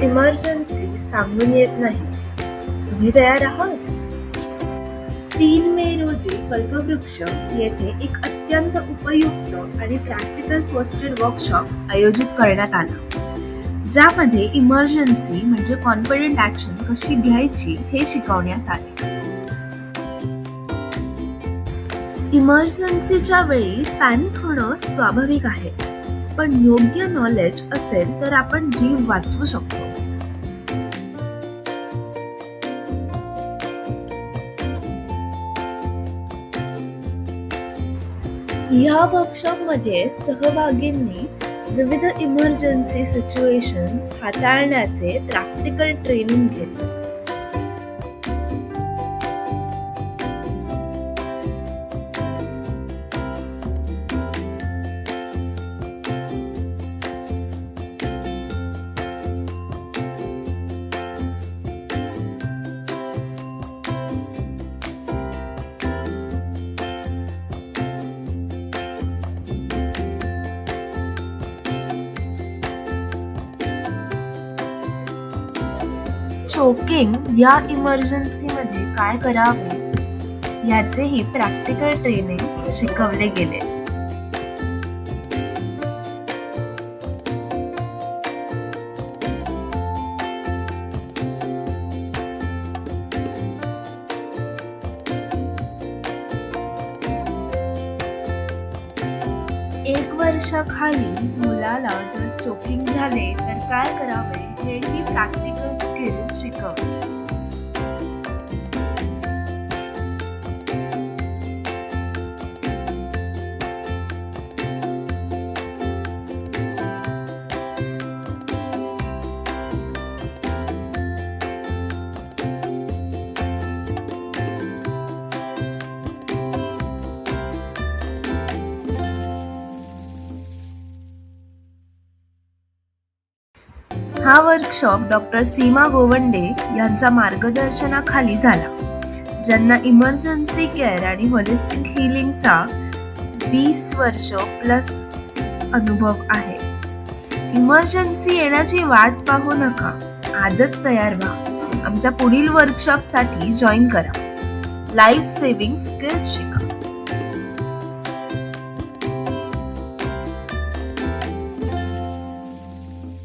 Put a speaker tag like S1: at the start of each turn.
S1: Emergency सांगून येत नाही. तुम्ही तयार आहात? 3 मे रोजी कल्पवृक्ष येथे एक अत्यंत उपयुक्त आणि प्रॅक्टिकल फर्स्ट एड वर्कशॉप आयोजित करण्यात आला, ज्यामध्ये इमर्जन्सी म्हणजे कॉन्फिडंट ऍक्शन कशी घ्यायची हे शिकवण्यात आले. इमर्जन्सीच्या वेळी पॅनिक होणं स्वाभाविक आहे, पण योग्य नॉलेज असेल तर आपण जीव वाचवू शकतो. या वर्कशॉपमध्ये सहभागींनी विविध इमर्जन्सी सिच्युएशन्स हाताळण्याचे प्रॅक्टिकल ट्रेनिंग घेतले. चोकिंग या इमर्जन्सीमध्ये काय करावे याचेही प्रॅक्टिकल ट्रेनिंग शिकवले गेले. एक वर्षाखाली मुलाला जर चोकिंग झाले तर काय करावे हेही प्रॅक्टिकल स्किल्स शिकवले. हा वर्कशॉप डॉक्टर सीमा गोवंडे यांच्या मार्गदर्शनाखाली झाला, ज्यांना इमर्जन्सी केअर आणि होलिस्टिक हीलिंगचा 20 वर्ष प्लस अनुभव आहे. इमर्जन्सी येण्याची वाट पाहू नका, आजच तयार व्हा. आमच्या पुढील वर्कशॉपसाठी जॉईन करा. लाईफ सेव्हिंग स्किल्स शिका.